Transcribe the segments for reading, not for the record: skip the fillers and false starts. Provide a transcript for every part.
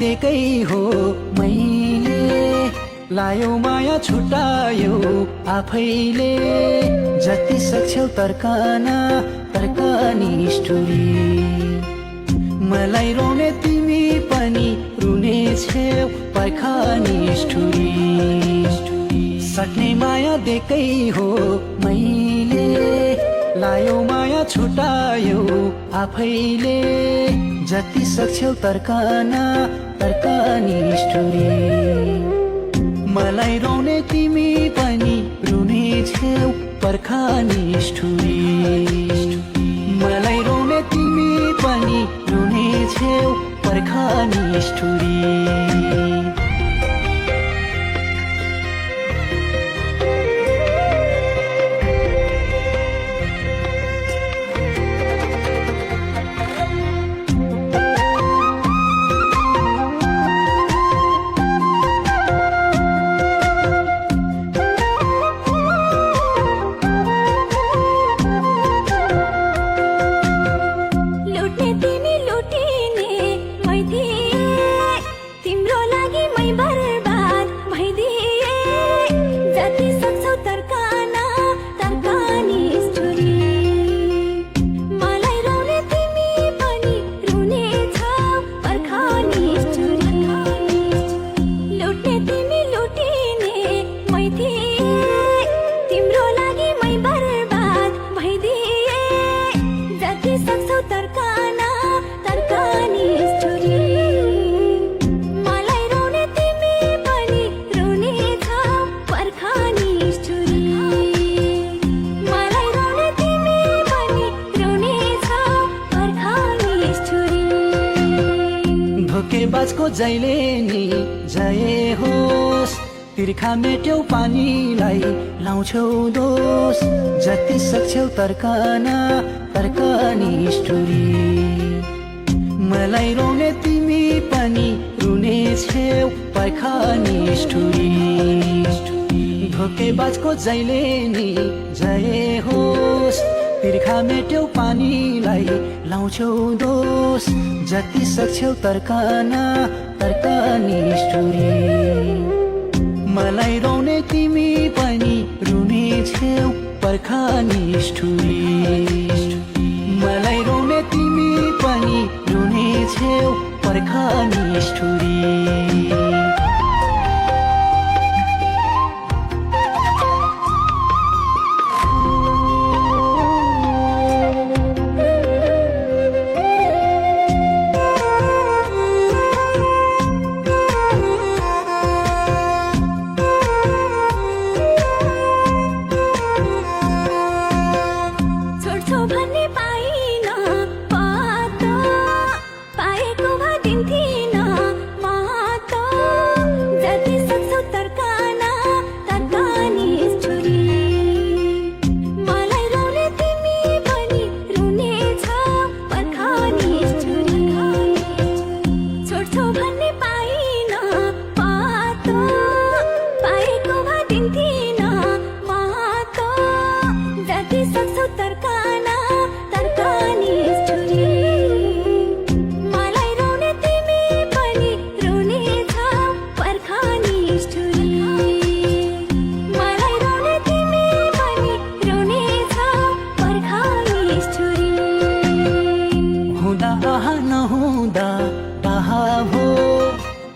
देकै हो मैले, लायो माया छुटायो आफैले। जति सक्छौ तर्कन तर्कनी स्टोरी, मलाई रोने तिमी पनि रुने छेउ पर्खनी स्टोरी। सक्ने माया देकै हो मैले, लायो माया छुटायो आफैले। जति सक्छौ तर्कन तर्कनी स्टोरी, मलाई रोने तिमी पनि रुने छेउ पर्खनी स्टोरी। मलाई रोने तिमी पनि रुने छेउ पर्खनी स्टोरी। धोकेबाजको जहिले नि जय होस्, तिर्खा मेट्यौ पानीलाई लाउँछौ दोष। जति सक्छौ तर्कन तर्कनी स्टोरी, मलाई रोने तिमी पनि रुने छेउ पर्खनी स्टोरी। धोकेबाजको जहिले नि जय होस्, तिर्खा मेट्यौ पानीलाई लाउँछौ दोष। जति सक्छौ तर्कन तर्कनी स्टोरी, मलाई रोने तिमी पनि रुने छेउ पर्खनी स्टोरी। मलाई रोने तिमी पनि रुने छेउ पर्खनी स्टोरी।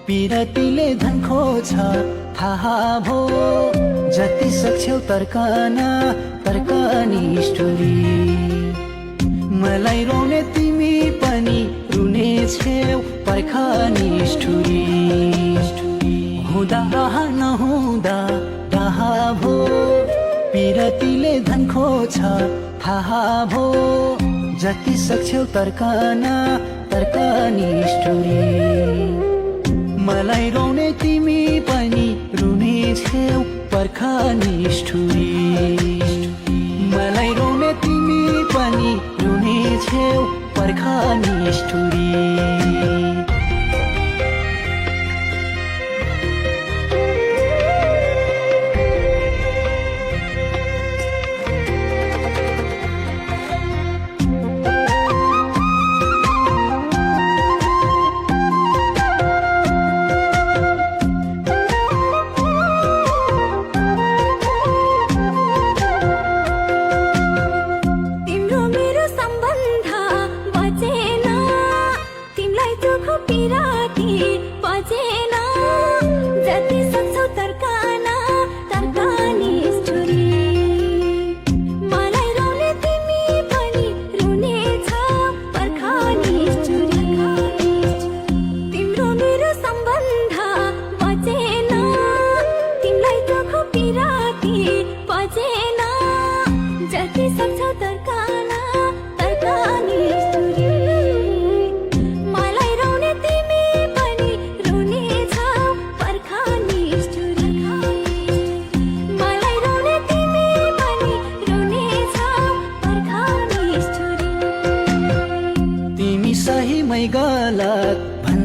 पिरतीले धन खोज्छ थाहा भो, जति सक्छौ तर्कन तर्कनी स्टोरी। मलाई रोने तिमी पनि रुने छेउ पर्खनी स्टोरी। हुँदा नहुँदा डाहा भो, पिरतीले धन खोज्छ थाहा भो, जति सक्छौ तर्कन तर्कनी स्टोरी। मलाई रोने तिमी पनि रुने छेउ पर्खनी स्टोरी। मलाई रोने तिमी पनि रुने छेउ पर्खनी स्टोरी।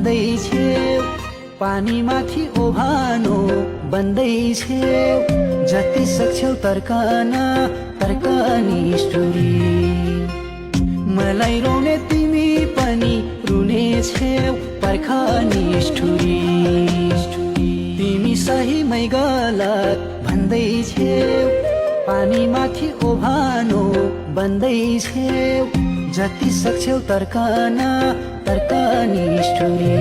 भन्दैछेउ पानीमाथि ओभानो बन्दैछेउ जति सक्छौ तर्कन तर्कनी स्टोरी मलाई रोने तिमी पनि रुने छेउ पर्खनी स्टोरी तिमी सहीमै गलत भन्दैछेउ पानीमाथि ओभानो बन्दैछेउ जति सक्छौ तर्कन तर्कनी स्टोरी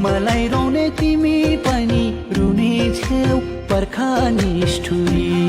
मलाई रोने तिमी पनि रुने छेउ पर्खनी स्टोरी